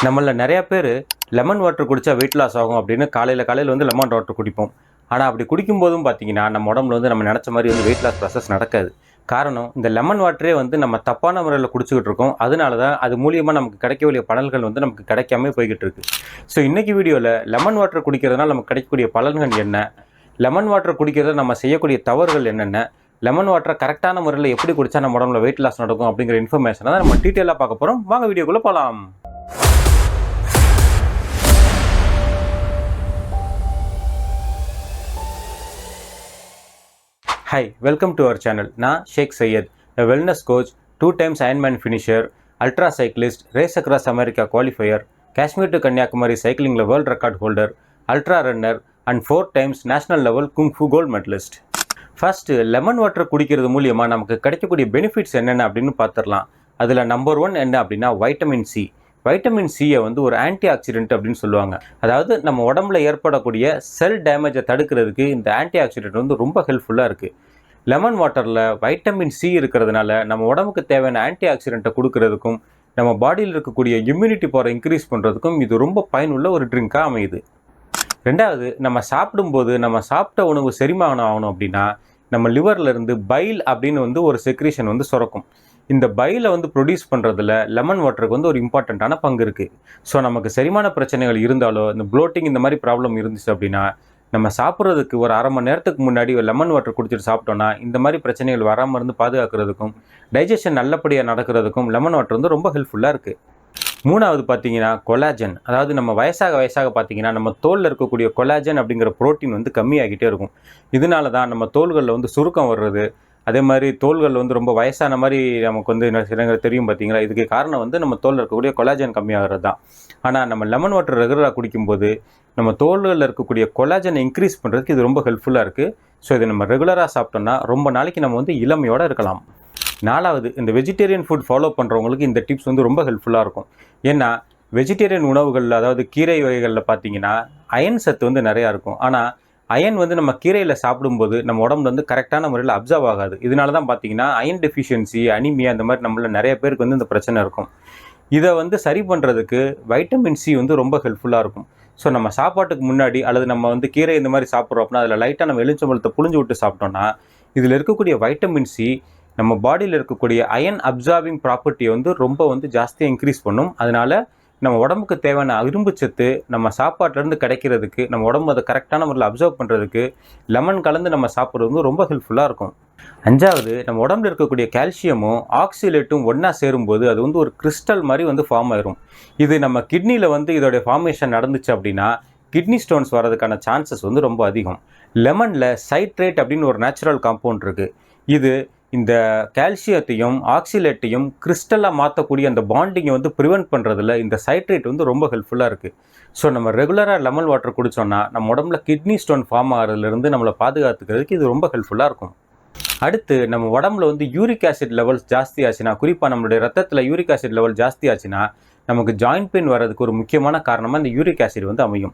நம்மள நிறைய பேர் லெமன் வாட்டர் குடித்தா வெயிட் லாஸ் ஆகும் அப்படின்னு காலையில் வந்து லெமன் வாட்டர் குடிப்போம். ஆனால் அப்படி குடிக்கும்போதும் பார்த்தீங்கன்னா நம்ம உடம்புல வந்து நம்ம நினச்ச மாதிரி வந்து வெயிட் லாஸ் ப்ராசஸ் நடக்காது. காரணம், இந்த லெமன் வாட்டரே வந்து நம்ம தப்பான முறையில் குடிச்சிக்கிட்டு இருக்கோம். அதனால தான் அது மூலியமாக நமக்கு கிடைக்க வேண்டிய பலன்கள் வந்து நமக்கு கிடைக்காம போய்கிட்டு இருக்கு. ஸோ இன்றைக்கி வீடியோவில் லெமன் வாட்டர் குடிக்கிறதுனால நமக்கு கிடைக்கக்கூடிய பலன்கள் என்ன, லெமன் வாட்டர் குடிக்கிறத நம்ம செய்யக்கூடிய தவறுகள் என்னென்ன, லெமன் வாட்டரை கரெக்டான முறையில் எப்படி குடித்தா நம்ம உடம்புல வெயிட் லாஸ் நடக்கும் அப்படிங்கிற இன்ஃபர்மேஷனை தான் நம்ம டீட்டெயிலாக பார்க்க போகிறோம். வாங்க வீடியோக்குள்ளே போகலாம். Hi, welcome to our channel. நான் ஷேக் Syed, a wellness coach, 2 times Ironman finisher, ultra cyclist, race across America qualifier, Kashmir to Kanyakumari cycling world record holder, ultra runner and 4 times national level kung fu gold medalist. First lemon water குடிக்கிறது மூலியமாக நமக்கு கிடைக்கக்கூடிய benefits என்னென்ன அப்படின்னு பார்த்துடலாம். அதில் number 1 என்ன அப்படின்னா வைட்டமின் சி. வைட்டமின் சியை வந்து ஒரு ஆன்டி ஆக்சிடென்ட் அப்படின்னு சொல்லுவாங்க. அதாவது நம்ம உடம்புல ஏற்படக்கூடிய செல் டேமேஜை தடுக்கிறதுக்கு இந்த ஆன்டி ஆக்சிடென்ட் வந்து ரொம்ப ஹெல்ப்ஃபுல்லாக இருக்குது. லெமன் வாட்டரில் வைட்டமின் சி இருக்கிறதுனால நம்ம உடம்புக்கு தேவையான ஆன்டி ஆக்சிடென்ட்டை கொடுக்கறதுக்கும் நம்ம பாடியில் இருக்கக்கூடிய இம்யூனிட்டி பவரை இன்க்ரீஸ் பண்ணுறதுக்கும் இது ரொம்ப பயனுள்ள ஒரு ட்ரிங்காக அமையுது. ரெண்டாவது, நம்ம சாப்பிடும்போது நம்ம சாப்பிட்ட உணவு செரிமானம் ஆகணும் அப்படின்னா நம்ம லிவர்லேருந்து பைல் அப்படின்னு வந்து ஒரு செக்ரீஷன் வந்து சுரக்கும். இந்த பைலை வந்து ப்ரொடியூஸ் பண்ணுறதுல லெமன் வாட்டருக்கு வந்து ஒரு இம்பார்ட்டண்ட்டான பங்கு இருக்குது. ஸோ நமக்கு செரிமான பிரச்சனைகள் இருந்தாலோ இந்த ப்ளோட்டிங் இந்த மாதிரி ப்ராப்ளம் இருந்துச்சு அப்படின்னா நம்ம சாப்பிட்றதுக்கு ஒரு அரை மணி நேரத்துக்கு முன்னாடி ஒரு லெமன் வாட்டர் குடிச்சிட்டு சாப்பிட்டோன்னா இந்த மாதிரி பிரச்சனைகள் வராமல் இருந்து பாதுகாக்கிறதுக்கும் டைஜஷன் நல்லபடியாக நடக்கிறதுக்கும் லெமன் வாட்டர் வந்து ரொம்ப ஹெல்ப்ஃபுல்லாக இருக்குது. மூணாவது பார்த்தீங்கன்னா கொலாஜன். அதாவது நம்ம வயசாக பார்த்தீங்கன்னா நம்ம தோலில் இருக்கக்கூடிய கொலாஜன் அப்படிங்கிற ப்ரோட்டீன் வந்து கம்மியாகிட்டே இருக்கும். இதனால தான் நம்ம தோள்களில் வந்து சுருக்கம் வர்றது, அதே மாதிரி தோள்கள் வந்து ரொம்ப வயசான மாதிரி நமக்கு வந்து சிலங்க தெரியும் பார்த்தீங்களா. இதுக்கு காரணம் வந்து நம்ம தோலில் இருக்கக்கூடிய கொலாஜன் கம்மியாகிறது தான். ஆனால் நம்ம லெமன் வாட்டர் ரெகுலராக குடிக்கும்போது நம்ம தோள்களில் இருக்கக்கூடிய கொலாஜனை இன்க்ரீஸ் பண்ணுறதுக்கு இது ரொம்ப ஹெல்ப்ஃபுல்லாக இருக்குது. ஸோ இதை நம்ம ரெகுலராக சாப்பிட்டோம்னா ரொம்ப நாளைக்கு நம்ம வந்து இளமையோடு இருக்கலாம். நாலாவது, இந்த வெஜிடேரியன் ஃபுட் ஃபாலோ பண்ணுறவங்களுக்கு இந்த டிப்ஸ் வந்து ரொம்ப ஹெல்ப்ஃபுல்லாக இருக்கும். ஏன்னா வெஜிடேரியன் உணவுகளில், அதாவது கீரை வகைகளில் பார்த்தீங்கன்னா அயன் சத்து வந்து நிறையா இருக்கும். ஆனால் அயன் வந்து நம்ம கீரையில் சாப்பிடும்போது நம்ம உடம்புல வந்து கரெக்டான முறையில் அப்சர்வ் ஆகாது. இதனால தான் பார்த்தீங்கன்னா அயன் டெஃபிஷியன்சி, அனிமியா இந்த மாதிரி நம்மள நிறைய பேருக்கு வந்து இந்த பிரச்சனை இருக்கும். இதை வந்து சரி பண்ணுறதுக்கு வைட்டமின் சி வந்து ரொம்ப ஹெல்ப்ஃபுல்லாக இருக்கும். ஸோ நம்ம சாப்பாட்டுக்கு முன்னாடி அல்லது நம்ம வந்து கீரை இந்த மாதிரி சாப்பிட்றோம் அப்படின்னா அதில் லைட்டாக நம்ம எலுமிச்சம்பழத்தை புழிஞ்சு விட்டு சாப்பிட்டோம்னா இதில் இருக்கக்கூடிய வைட்டமின் சி நம்ம பாடியில் இருக்கக்கூடிய அயன் அப்சார்பிங் ப்ராப்பர்ட்டியை வந்து ரொம்ப வந்து ஜாஸ்தியாக இன்க்ரீஸ் பண்ணும். அதனால் நம்ம உடம்புக்கு தேவையான இரும்பு சத்து நம்ம சாப்பாட்டிலேருந்து கிடைக்கிறதுக்கு, நம்ம உடம்பு அதை கரெக்டான முறையில் அப்சர்வ் பண்ணுறதுக்கு லெமன் கலந்து நம்ம சாப்பிட்றது வந்து ரொம்ப ஹெல்ப்ஃபுல்லாக இருக்கும். அஞ்சாவது, நம்ம உடம்புல இருக்கக்கூடிய கால்சியமும் ஆக்சிலேட்டும் ஒன்றா சேரும்போது அது வந்து ஒரு கிறிஸ்டல் மாதிரி வந்து ஃபார்ம் ஆயிரும். இது நம்ம கிட்னியில் வந்து இதோடைய ஃபார்மேஷன் நடந்துச்சு அப்படின்னா கிட்னி ஸ்டோன்ஸ் வர்றதுக்கான சான்சஸ் வந்து ரொம்ப அதிகம். லெமனில் சைட்ரேட் அப்படின்னு ஒரு நேச்சுரல் காம்பவுண்ட் இருக்குது. இது இந்த கால்சியத்தையும் ஆக்சிலேட்டையும் கிறிஸ்டலாக மாற்றக்கூடிய அந்த பாண்டிங்கை வந்து ப்ரிவெண்ட் பண்ணுறதுல இந்த சைட்ரேட் வந்து ரொம்ப ஹெல்ப்ஃபுல்லாக இருக்குது. ஸோ நம்ம ரெகுலராக லெமன் வாட்டர் குடித்தோன்னா நம்ம உடம்புல கிட்னி ஸ்டோன் ஃபார்ம் ஆகிறதுலேருந்து நம்மளை பாதுகாத்துக்கிறதுக்கு இது ரொம்ப ஹெல்ப்ஃபுல்லாக இருக்கும். அடுத்து, நம்ம உடம்புல வந்து யூரிக் ஆசிட் லெவல்ஸ் ஜாஸ்தி ஆச்சுன்னா, குறிப்பாக நம்மளுடைய ரத்தத்தில் யூரிக் ஆசிட் லெவல் ஜாஸ்தி ஆச்சுன்னா நமக்கு ஜாயின்ட் பெயின் வர்றதுக்கு ஒரு முக்கியமான காரணமாக இந்த யூரிக் ஆசிட் வந்து அமையும்.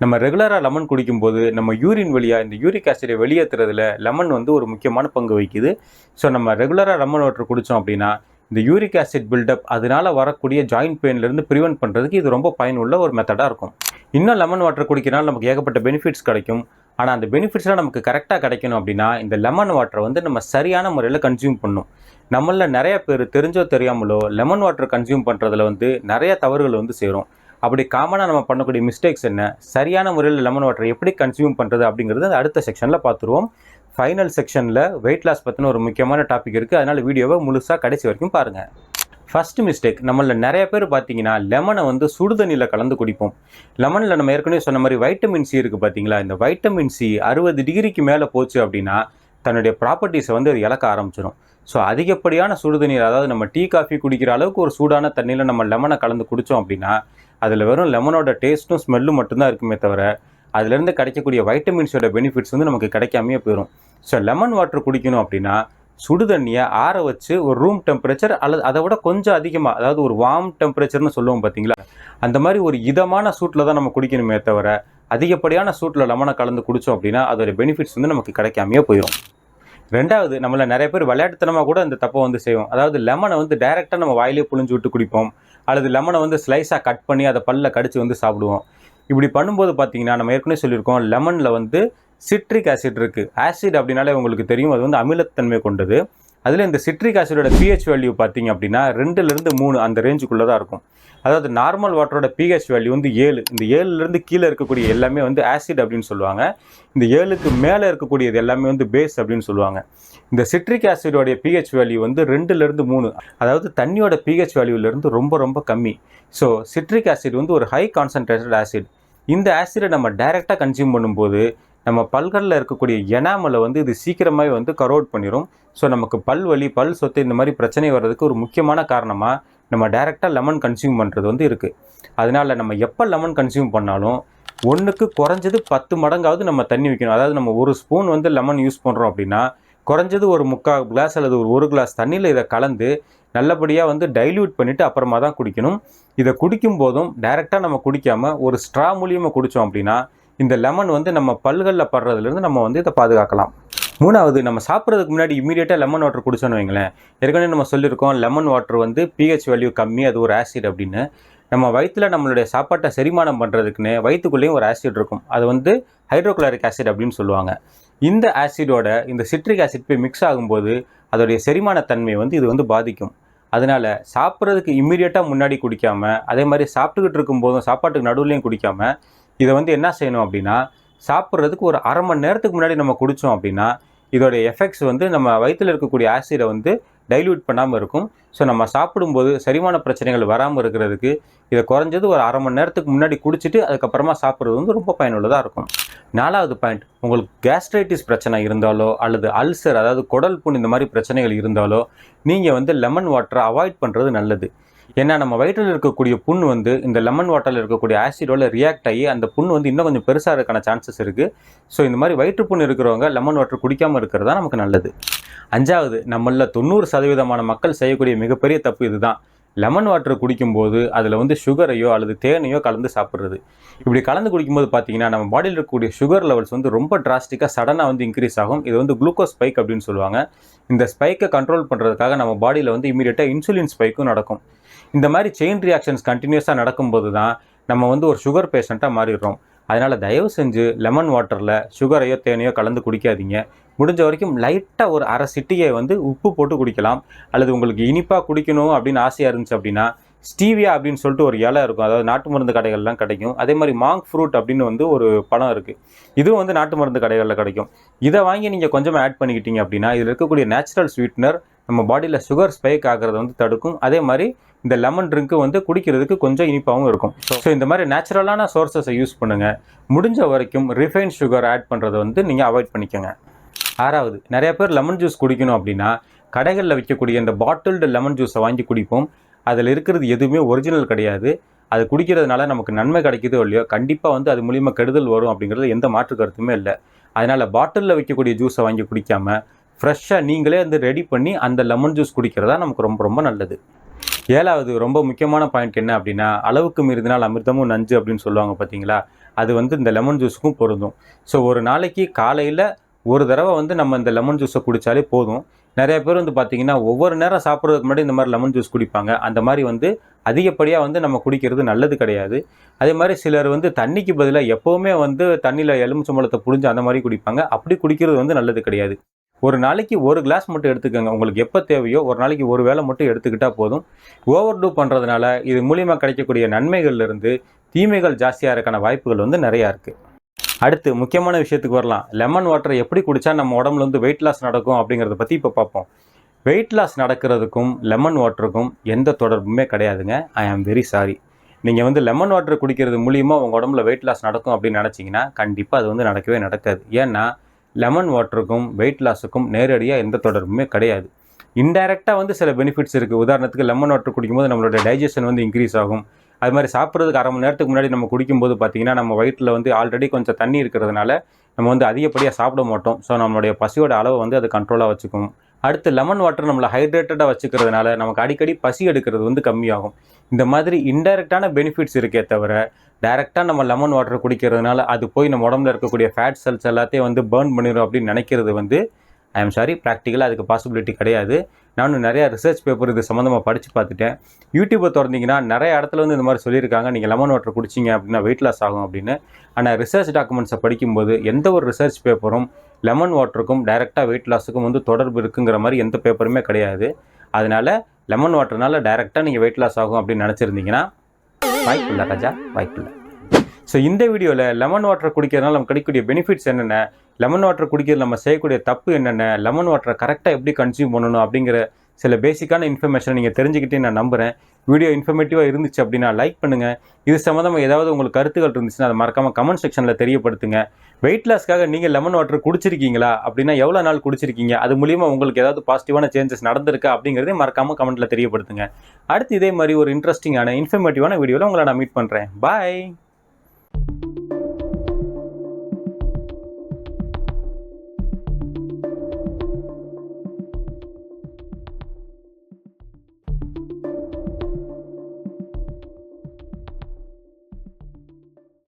நம்ம ரெகுலராக லெமன் குடிக்கும்போது நம்ம யூரின் வழியாக இந்த யூரிக் ஆசிடை வெளியேற்றுறதுல லெமன் வந்து ஒரு முக்கியமான பங்கு வகிக்குது. ஸோ நம்ம ரெகுலராக லெமன் வாட்டர் குடித்தோம் அப்படின்னா இந்த யூரிக் ஆசிட் பில்டப் அதனால் வரக்கூடிய ஜாயின்ட் பெயின்லேருந்து ப்ரிவெண்ட் பண்ணுறதுக்கு இது ரொம்ப பயனுள்ள ஒரு மெத்தடாக இருக்கும். இன்னும் லெமன் வாட்டர் குடிக்கிறனால நமக்கு ஏகப்பட்ட பெனிஃபிட்ஸ் கிடைக்கும். ஆனால் அந்த பெனிஃபிட்ஸ்லாம் நமக்கு கரெக்டாக கிடைக்கணும் அப்படின்னா இந்த லெமன் வாட்டரை வந்து நம்ம சரியான முறையில் கன்சியூம் பண்ணணும். நம்மளில் நிறைய பேர் தெரிஞ்சோ தெரியாமலோ லெமன் வாட்டர் கன்சியூம் பண்ணுறதுல வந்து நிறைய தவறுகள் வந்து சேரும். அப்படி காமனாக நம்ம பண்ணக்கூடிய மிஸ்டேக்ஸ் என்ன, சரியான முறையில் லெமன் வாட்டர் எப்படி கன்சியூம் பண்ணுறது அப்படிங்கிறது அடுத்த செக்ஷனில் பார்த்துருவோம். ஃபைனல் செக்ஷனில் வெயிட் லாஸ் பற்றின ஒரு முக்கியமான டாபிக் இருக்குது. அதனால் வீடியோவை முழுசாக கடைசி வரைக்கும் பாருங்கள். ஃபஸ்ட்டு மிஸ்டேக், நம்மளில் நிறைய பேர் பார்த்தீங்கன்னா லெமனை வந்து சுடுதண்ணியில் கலந்து குடிப்போம். லெமனில் நம்ம ஏற்கனவே சொன்ன மாதிரி வைட்டமின் சி இருக்குது பார்த்தீங்களா. இந்த வைட்டமின் சி 60 டிகிரிக்கு மேலே போச்சு அப்படின்னா தன்னுடைய ப்ராப்பர்ட்டிஸை வந்து அது இழக்க ஆரம்பிச்சிடும். ஸோ அதிகப்படியான சுடுதண்ணீர், அதாவது நம்ம டீ காஃபி குடிக்கிற அளவுக்கு ஒரு சூடான தண்ணியில் நம்ம லெமனை கலந்து குடித்தோம் அப்படின்னா அதில் வெறும் லெமனோட டேஸ்ட்டும் ஸ்மெல்லும் மட்டும்தான் இருக்குமே தவிர அதுலேருந்து கிடைக்கக்கூடிய வைட்டமின்ஸோட பெனிஃபிட்ஸ் வந்து நமக்கு கிடைக்காமையே போயிடும். ஸோ லெமன் வாட்டர் குடிக்கணும் அப்படின்னா சுடுதண்ணியை ஆற வச்சு ஒரு ரூம் டெம்பரேச்சர் அல்லது அதை விட கொஞ்சம் அதிகமாக, அதாவது ஒரு வார்ம் டெம்பரேச்சர்னு சொல்லுவோம் பார்த்தீங்களா, அந்த மாதிரி ஒரு இதமான சூட்டில் தான் நம்ம குடிக்கணுமே தவிர அதிகப்படியான சூட்டில் லெமனை கலந்து குடித்தோம் அப்படின்னா அதோட பெனிஃபிட்ஸ் வந்து நமக்கு கிடைக்காமையே போயிடும். ரெண்டாவது, நம்மள நிறைய பேர் விளையாட்டுத்தனமாக கூட இந்த தப்பை வந்து செய்வோம். அதாவது லெமனை வந்து டைரெக்டாக நம்ம வாயிலே புழிஞ்சு விட்டு குடிப்போம். அல்லது லெமனை வந்து ஸ்லைஸாக கட் பண்ணி அதை பல்ல கடிச்சு வந்து சாப்பிடுவோம். இப்படி பண்ணும்போது பார்த்தீங்கன்னா நம்ம ஏற்கனவே சொல்லியிருக்கோம், லெமனில் வந்து சிட்ரிக் ஆசிட் இருக்குது. ஆசிட் அப்படின்னாலே உங்களுக்கு தெரியும், அது வந்து அமிலத்தன்மை கொண்டது. அதில் இந்த சிட்ரிக் ஆசிடோட பிஹெச் வேல்யூ பார்த்தீங்க அப்படின்னா 2லேருந்து 3 அந்த ரேஞ்சுக்குள்ளே தான் இருக்கும். அதாவது நார்மல் வாட்டரோட பிஹெச் வேல்யூ வந்து 7. இந்த 7லேருந்து கீழே இருக்கக்கூடிய எல்லாமே வந்து ஆசிட் அப்படின்னு சொல்லுவாங்க. இந்த 7க்கு மேலே இருக்கக்கூடியது எல்லாமே வந்து பேஸ் அப்படின்னு சொல்லுவாங்க. இந்த சிட்ரிக் ஆசிடோடைய பிஹெச் வேல்யூ வந்து 2லேருந்து 3, அதாவது தண்ணியோட பிஹெச் வேல்யூலேருந்து ரொம்ப ரொம்ப கம்மி. ஸோ சிட்ரிக் ஆசிட் வந்து ஒரு ஹை கான்சன்ட்ரேட்டட் ஆசிட். இந்த ஆசிடை நம்ம டைரெக்டாக கன்சியூம் பண்ணும்போது நம்ம பல்களில் இருக்கக்கூடிய எனாமலை வந்து இது சீக்கிரமாகவே வந்து கரோட் பண்ணிடும். ஸோ நமக்கு பல் வலி, பல் சொத்து இந்த மாதிரி பிரச்சனை வர்றதுக்கு ஒரு முக்கியமான காரணமாக நம்ம டைரெக்டாக லெமன் கன்சியூம் பண்ணுறது வந்து இருக்குது. அதனால் நம்ம எப்போ லெமன் கன்சியூம் பண்ணாலும் ஒன்றுக்கு குறைஞ்சது 10 மடங்காவது நம்ம தண்ணி வைக்கணும். அதாவது நம்ம ஒரு ஸ்பூன் வந்து லெமன் யூஸ் பண்ணுறோம் அப்படின்னா குறைஞ்சது ஒரு 3/4 கிளாஸ் அல்லது ஒரு கிளாஸ் தண்ணியில் இதை கலந்து நல்லபடியாக வந்து டைல்யூட் பண்ணிவிட்டு அப்புறமா தான் குடிக்கணும். இதை குடிக்கும் போதும் டைரெக்டாக நம்ம குடிக்காமல் ஒரு ஸ்ட்ரா மூலியமாக குடித்தோம் அப்படின்னா இந்த லெமன் வந்து நம்ம பல்களில் படுறதுலேருந்து நம்ம வந்து இதை பாதுகாக்கலாம். 3வது, நம்ம சாப்பிட்றதுக்கு முன்னாடி இமீடியட்டாக லெமன் வாட்டர் குடிச்சோன்னு வைங்களேன். ஏற்கனவே நம்ம சொல்லியிருக்கோம், லெமன் வாட்டர் வந்து பிஹெச் வேல்யூ கம்மி, அது ஒரு ஆசிட் அப்படின்னு. நம்ம வயிற்றில் நம்மளுடைய சாப்பாட்டை செரிமானம் பண்ணுறதுக்குன்னு வயிற்றுக்குள்ளேயும் ஒரு ஆசிட் இருக்கும். அது வந்து ஹைட்ரோக்ளோரிக் ஆசிட் அப்படின்னு சொல்லுவாங்க. இந்த ஆசிடோட இந்த சிட்ரிக் ஆசிட் போய் மிக்ஸ் ஆகும்போது அதோடைய செரிமானத்தன்மையை வந்து இது வந்து பாதிக்கும். அதனால் சாப்பிட்றதுக்கு இம்மீடியட்டாக முன்னாடி குடிக்காமல், அதே மாதிரி சாப்பிட்டுக்கிட்டு இருக்கும்போதும் சாப்பாட்டுக்கு நடுவுலையும் குடிக்காமல் இதை வந்து என்ன செய்யணும் அப்படின்னா, சாப்பிட்றதுக்கு ஒரு 1/2 மணி நேரத்துக்கு முன்னாடி நம்ம குடித்தோம் அப்படின்னா இதோடைய எஃபெக்ட்ஸ் வந்து நம்ம வயிற்றில் இருக்கக்கூடிய ஆசிடை வந்து டைல்யூட் பண்ணாமல் இருக்கும். ஸோ நம்ம சாப்பிடும்போது செரிமான பிரச்சனைகள் வராமல் இருக்கிறதுக்கு இதை குறைஞ்சது ஒரு 1/2 மணி நேரத்துக்கு முன்னாடி குடிச்சிட்டு அதுக்கப்புறமா சாப்பிட்றது வந்து ரொம்ப பயனுள்ளதாக இருக்கும். 4வது பாயிண்ட், உங்களுக்கு கேஸ்ட்ரைட்டிஸ் பிரச்சனை இருந்தாலோ அல்லது அல்சர், அதாவது குடல் புண் இந்த மாதிரி பிரச்சனைகள் இருந்தாலோ நீங்கள் வந்து லெமன் வாட்டரை அவாய்ட் பண்ணுறது நல்லது. ஏன்னா நம்ம வயிற்றில் இருக்கக்கூடிய புண் வந்து இந்த லெமன் வாட்டரில் இருக்கக்கூடிய ஆசிடோட ரியாக்ட் ஆகி அந்த புண் வந்து இன்னும் கொஞ்சம் பெருசாக இருக்கான சான்சஸ் இருக்குது. ஸோ இந்த மாதிரி வயிற்றுப்புண் இருக்கிறவங்க லெமன் வாட்டர் குடிக்காமல் இருக்கிறது தான் நமக்கு நல்லது. 5வது, நம்மளில் 90% மக்கள் செய்யக்கூடிய மிகப்பெரிய தப்பு இதுதான். லெமன் வாட்டர் குடிக்கும்போது அதில் வந்து சுகரையோ அல்லது தேனையோ கலந்து சாப்பிட்றது. இப்படி கலந்து குடிக்கும்போது பார்த்தீங்கன்னா நம்ம பாடியில் இருக்கக்கூடிய சுகர் லெவல்ஸ் வந்து ரொம்ப டிராஸ்டிக்காக சடனாக வந்து இன்க்ரீஸ் ஆகும். இது வந்து குளுக்கோஸ் ஸ்பைக் அப்படின்னு சொல்லுவாங்க. இந்த ஸ்பைக்கை கண்ட்ரோல் பண்ணுறதுக்காக நம்ம பாடியில் வந்து இமீடியட்டாக இன்சுலின் ஸ்பைக்கும் நடக்கும். இந்த மாதிரி செயின் ரியாக்ஷன்ஸ் கண்டினியூஸாக நடக்கும்போது தான் நம்ம வந்து ஒரு சுகர் பேஷண்ட்டாக மாறிடுறோம். அதனால் தயவு செஞ்சு லெமன் வாட்டரில் சுகரையோ தேனையோ கலந்து குடிக்காதீங்க. முடிஞ்ச வரைக்கும் லைட்டாக ஒரு 1/2 சிட்டிகை வந்து உப்பு போட்டு குடிக்கலாம். அல்லது உங்களுக்கு இனிப்பாக குடிக்கணும் அப்படின்னு ஆசையாக இருந்துச்சு அப்படின்னா ஸ்டீவியா அப்படின்னு சொல்லிட்டு ஒரு இலை இருக்கும், அதாவது நாட்டு மருந்து கடைகள்லாம் கிடைக்கும். அதே மாதிரி மாங்க் ஃப்ரூட் அப்படின்னு வந்து ஒரு பழம் இருக்குது, இதுவும் வந்து நாட்டு மருந்து கடைகளில் கிடைக்கும். இதை வாங்கி நீங்கள் கொஞ்சமாக ஆட் பண்ணிக்கிட்டீங்க அப்படின்னா இதில் இருக்கக்கூடிய நேச்சுரல் ஸ்வீட்னர் நம்ம பாடியில் சுகர் ஸ்பைக் ஆகிறத வந்து தடுக்கும். அதே மாதிரி இந்த லெமன் ட்ரிங்க்கு வந்து குடிக்கிறதுக்கு கொஞ்சம் இனிப்பாகவும் இருக்கும். ஸோ இந்த மாதிரி நேச்சுரலான சோர்ஸஸை யூஸ் பண்ணுங்கள். முடிஞ்ச வரைக்கும் ரிஃபைன் சுகர் ஆட் பண்ணுறதை வந்து நீங்கள் அவாய்ட் பண்ணிக்கோங்க. 6வது, நிறைய பேர் லெமன் ஜூஸ் குடிக்கணும் அப்படின்னா கடைகளில் விற்கக்கூடிய இந்த பாட்டில்டு லெமன் ஜூஸை வாங்கி குடிப்போம். அதில் இருக்கிறது எதுவுமே ஒரிஜினல் கிடையாது. அது குடிக்கிறதுனால நமக்கு நன்மை கிடைக்குதோ இல்லையோ கண்டிப்பாக வந்து அது மூலிமா கெடுதல் வரும் அப்படிங்கிறது எந்த மாற்று கருத்துமே இல்லை. அதனால் பாட்டிலில் விற்கக்கூடிய ஜூஸை வாங்கி குடிக்காமல் ஃப்ரெஷ்ஷாக நீங்களே வந்து ரெடி பண்ணி அந்த லெமன் ஜூஸ் குடிக்கிறதா நமக்கு ரொம்ப ரொம்ப நல்லது. 7வது, ரொம்ப முக்கியமான பாயிண்ட் என்ன அப்படின்னா, அளவுக்கு மீறினால் அமிர்தமும் நஞ்சு அப்படின்னு சொல்லுவாங்க பார்த்தீங்களா, அது வந்து இந்த லெமன் ஜூஸுக்கும் பொருந்தும். ஸோ ஒரு நாளைக்கு காலையில் ஒரு தடவை வந்து நம்ம இந்த லெமன் ஜூஸை குடித்தாலே போதும். நிறைய பேர் வந்து பார்த்திங்கன்னா ஒவ்வொரு நேரம் சாப்பிட்றதுக்கு முன்னாடி இந்த மாதிரி லெமன் ஜூஸ் குடிப்பாங்க. அந்த மாதிரி வந்து அதிகப்படியாக வந்து நம்ம குடிக்கிறது நல்லது கிடையாது. அதே மாதிரி சிலர் வந்து தண்ணிக்கு பதிலாக எப்போவுமே வந்து தண்ணியில் எலுமிச்சம்பழத்தை புழிஞ்சு அந்த மாதிரி குடிப்பாங்க. அப்படி குடிக்கிறது வந்து நல்லது கிடையாது. ஒரு நாளைக்கு ஒரு கிளாஸ் மட்டும் எடுத்துக்கோங்க. உங்களுக்கு எப்போ தேவையோ ஒரு நாளைக்கு ஒரு வேளை மட்டும் எடுத்துக்கிட்டால் போதும். ஓவர் டூ பண்ணுறதுனால இது மூலிமா கிடைக்கக்கூடிய நன்மைகள்லேருந்து தீமைகள் ஜாஸ்தியாக இருக்கான வாய்ப்புகள் வந்து நிறையா இருக்குது. அடுத்து முக்கியமான விஷயத்துக்கு வரலாம். லெமன் வாட்டரை எப்படி குடித்தா நம்ம உடம்புல வந்து வெயிட் லாஸ் நடக்கும் அப்படிங்கிறத பற்றி இப்போ பார்ப்போம். வெயிட் லாஸ் நடக்கிறதுக்கும் லெமன் வாட்டருக்கும் எந்த தொடர்புமே கிடையாதுங்க. ஐ ஆம் வெரி சாரி. நீங்கள் வந்து லெமன் வாட்டர் குடிக்கிறது மூலிமா உங்கள் உடம்புல வெயிட் லாஸ் நடக்கும் அப்படின்னு நினச்சிங்கன்னா கண்டிப்பாக அது வந்து நடக்கவே நடக்காது. ஏன்னா லெமன் வாட்டருக்கும் வெயிட் லாஸுக்கும் நேரடியாக எந்த தொடர்புமே கிடையாது. இன்டைரக்டாக வந்து சில பெனிஃபிட்ஸ் இருக்குது. உதாரணத்துக்கு லெமன் வாட்டர் குடிக்கும்போது நம்மளோட டைஜஷன் வந்து இன்க்ரீஸ் ஆகும். அது மாதிரி சாப்பிட்றதுக்கு 1/2 மணி நேரத்துக்கு முன்னாடி நம்ம குடிக்கும்போது பார்த்திங்கன்னா நம்ம வயிற்றில் வந்து ஆல்ரெடி கொஞ்சம் தண்ணி இருக்கிறதுனால நம்ம வந்து அதிகப்படியாக சாப்பிட மாட்டோம். ஸோ நம்மளுடைய பசியோட அளவை வந்து அது கண்ட்ரோலாக வச்சுக்கும். அடுத்து லெமன் வாட்டர் நம்மளை ஹைட்ரேட்டடாக வச்சுக்கிறதுனால நமக்கு அடிக்கடி பசி எடுக்கிறது வந்து கம்மியாகும். இந்த மாதிரி இன்டைரக்டான பெனிஃபிட்ஸ் இருக்கே தவிர டைரெக்டாக நம்ம லெமன் வாட்டர் குடிக்கிறதுனால அது போய் நம்ம உடம்புல இருக்கக்கூடிய ஃபேட் செல்ஸ் எல்லாத்தையும் வந்து பேர்ன் பண்ணிடும் அப்படின்னு நினைக்கிறது வந்து ஐ எம் சாரி, ப்ராக்டிக்கலாக அதுக்கு பாசிபிலிட்டி கிடையாது. நானும் நிறையா ரிசர்ச் பேப்பர் இது சம்மந்தமாக படித்து பார்த்துட்டேன். யூடியூப்பை திறந்தீங்கன்னா நிறைய இடத்துல வந்து இந்த மாதிரி சொல்லியிருக்காங்க, நீங்கள் லெமன் வாட்டர் குடிச்சிங்க அப்படின்னா வெயிட் லாஸ் ஆகும் அப்படின்னு. ஆனால் ரிசர்ச் டாக்குமெண்ட்ஸை படிக்கும்போது எந்த ஒரு ரிசர்ச் பேப்பரும் லெமன் வாட்டருக்கும் டைரெக்டாக வெயிட் லாஸுக்கும் வந்து தொடர்பு இருக்குங்கிற மாதிரி எந்த பேப்பருமே கிடையாது. அதனால் லெமன் வாட்டர்னால டைரெக்டாக நீங்கள் வெயிட் லாஸ் ஆகும் அப்படின்னு நினச்சிருந்தீங்கன்னா வாய்ப்பில்லை ராஜா, வாய்ப்பில்லை. ஸோ இந்த வீடியோவில் லெமன் வாட்டர் குடிக்கிறதுனால நமக்கு கிடைக்கக்கூடிய பெனிஃபிட்ஸ் என்னென்ன, லெமன் வாட்டர் குடிக்கிறது நம்ம செய்யக்கூடிய தப்பு என்னென்ன, லெமன் வாட்டரை கரெக்டாக எப்படி கன்சியூம் பண்ணணும் அப்படிங்கிற சில பேசிக்கான இன்ஃபர்மேஷனை நீங்கள் தெரிஞ்சுக்கிட்டே நான் நம்புகிறேன். வீடியோ இன்ஃபர்மேட்டிவாக இருந்துச்சு அப்படின்னா லைக் பண்ணுங்கள். இது சம்மந்தமாக ஏதாவது உங்களுக்கு கருத்துக்கள் இருந்துச்சுன்னா அதை மறக்காமல் கமெண்ட் செக்ஷனில் தெரியப்படுத்துங்க. வெயிட் லாஸ்க்காக நீங்கள் லெமன் வாட்டர் குடிச்சிருக்கீங்களா அப்படின்னா எவ்வளோ நாள் குடிச்சிருக்கீங்க, அது மூலிமா உங்களுக்கு ஏதாவது பாசிட்டிவான சேஞ்சஸ் நடந்திருக்கா அப்படிங்கிறதே மறக்காமல் கமெண்ட்டில் தெரியப்படுத்துங்க. அடுத்து இதே மாதிரி ஒரு இன்ட்ரெஸ்டிங்கான இன்ஃபர்மேட்டிவான வீடியோவில் உங்களை நான் மீட் பண்ணுறேன். பாய்.